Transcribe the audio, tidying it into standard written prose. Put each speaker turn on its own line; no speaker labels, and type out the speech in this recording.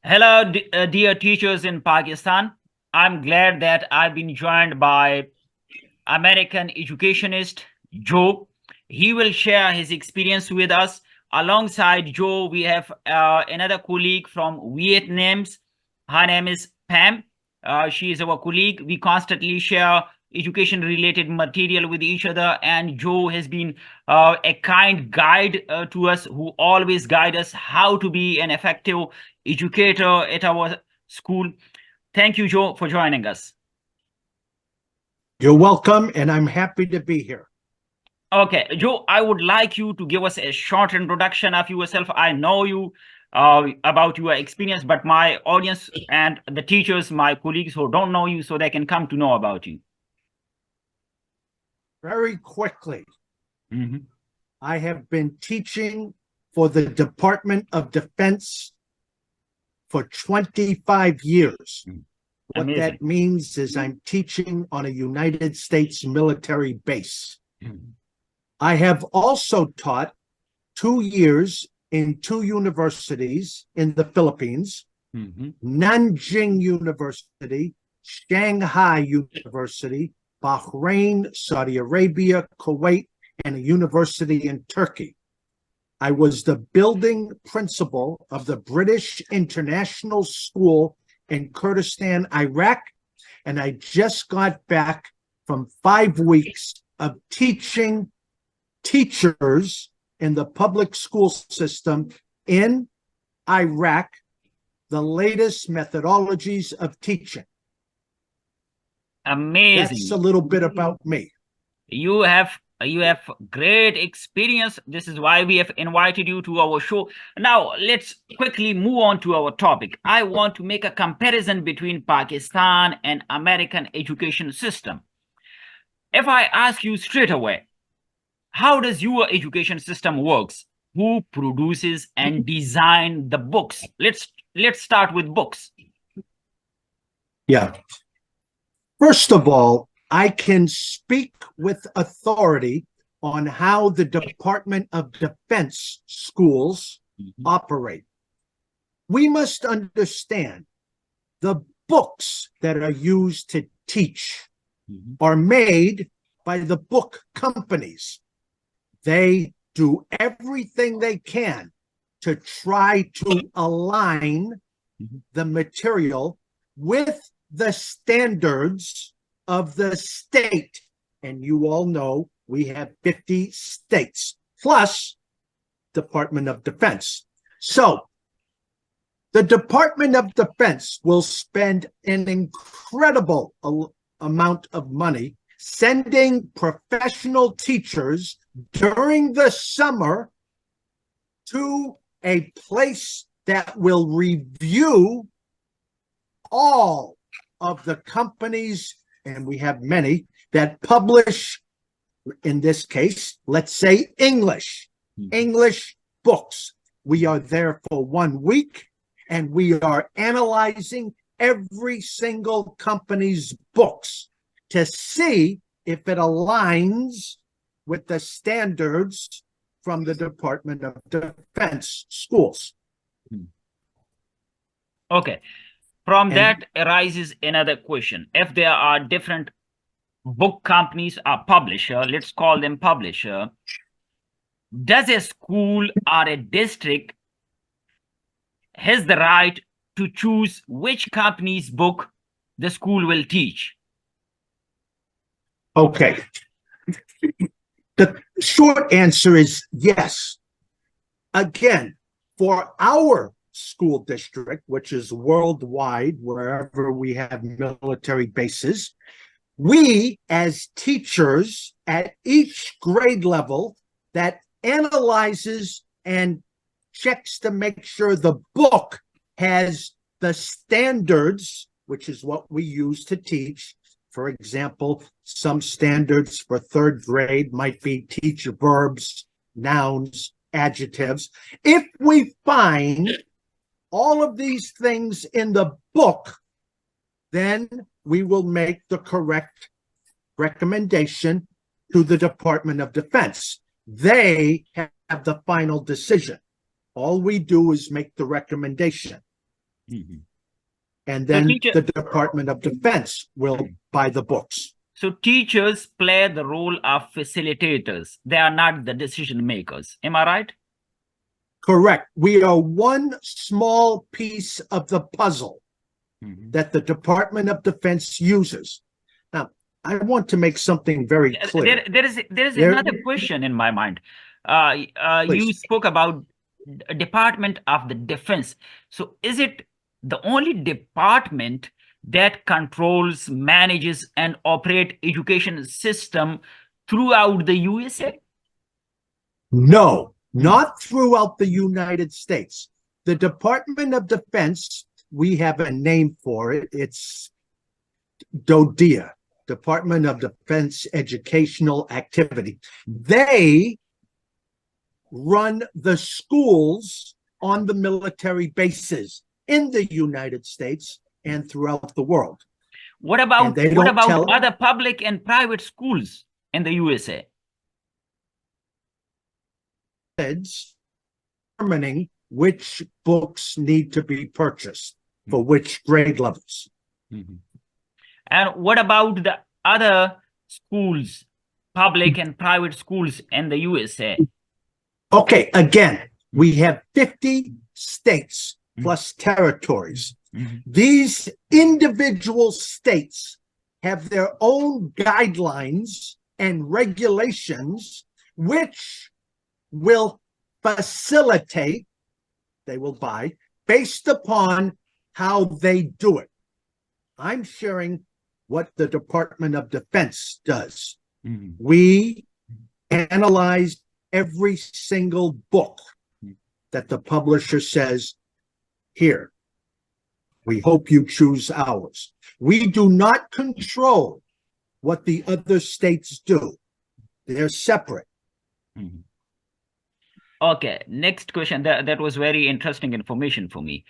Hello, dear teachers in Pakistan. I'm glad that I've been joined by American educationist Joe. He will share his experience with us. Alongside Joe, we have another colleague from Vietnam. Her name is Pam. She is our colleague. We constantly share education related material with each other, and Joe has been a kind guide to us, who always guide us how to be an effective educator at our school. Thank you, Joe, for joining us.
You're welcome, and I'm happy to be here.
Okay, Joe, I would like you to give us a short introduction of yourself. I know you about your experience, but my audience and the teachers, my colleagues who don't know you, so they can come to know about you.
Very quickly,
Mhm.
I have been teaching for the Department of Defense for 25 years. What
Amazing.
that means is I'm teaching on a United States military base. I have also taught 2 years in 2 universities in the Philippines, Nanjing University, Shanghai University, Bahrain, Saudi Arabia, Kuwait, and a university in Turkey. I was the building principal of the British International School in Kurdistan, Iraq, and I just got back from 5 weeks of teaching teachers in the public school system in Iraq the latest methodologies of teaching.
Amazing.
That's a little bit about me.
You have great experience. This is why we have invited you to our show. Now let's quickly move on to our topic. I want to make a comparison between Pakistan and American education system. If I ask you straight away, how does your education system works? Who produces and design the books? Let's start with books.
Yeah. First of all, I can speak with authority on how the Department of Defense schools operate. We must understand the books that are used to teach are made by the book companies. They do everything they can to try to align the material with the standards of the state. And you all know we have 50 states plus Department of Defense. So the Department of Defense will spend an incredible amount of money sending professional teachers during the summer to a place that will review all of the companies, and we have many, that publish, in this case, let's say English books. We are there for 1 week, and we are analyzing every single company's books to see if it aligns with the standards from the Department of Defense schools.
Okay. From that arises another question. If there are different book companies or publisher, let's call them publisher, does a school or a district has the right to choose which company's book the school will teach?
Okay. The short answer is yes. Again, for our school district, which is worldwide, wherever we have military bases, we as teachers at each grade level that analyzes and checks to make sure the book has the standards, which is what we use to teach. For example, some standards for 3rd grade might be teach verbs, nouns, adjectives. If we find all of these things in the book, then we will make the correct recommendation to the Department of Defense. They have the final decision. All we do is make the recommendation.
Mhm.
And
So
then
teacher,
the Department of Defense will buy the books.
so teachers play the role of facilitators. They are not the decision makers. Am I right?
Correct. We are one small piece of the puzzle that the Department of Defense uses. Now, I want to make something very clear.
There is
There-
another question in my mind. You
Please.
spoke about Department of the Defense. So is it the only department that controls, manages, and operate education system throughout the USA?
No, not throughout the United States. The Department of Defense, we have a name for it. It's DODEA, Department of Defense Educational Activity. They run the schools on the military bases in the United States and throughout the world.
What
And
about
they don't tell
other public and private schools in the USA?
kids determining which books need to be purchased for which grade levels.
And what about the other schools, public and private schools in the USA?
Okay, again, we have 50 states plus territories. These individual states have their own guidelines and regulations, which will facilitate, they will buy, based upon how they do it. I'm sharing what the Department of Defense does. We analyze every single book that the publisher says, here, we hope you choose ours. We do not control what the other states do. They're separate.
Okay, next question. That was very interesting information for me.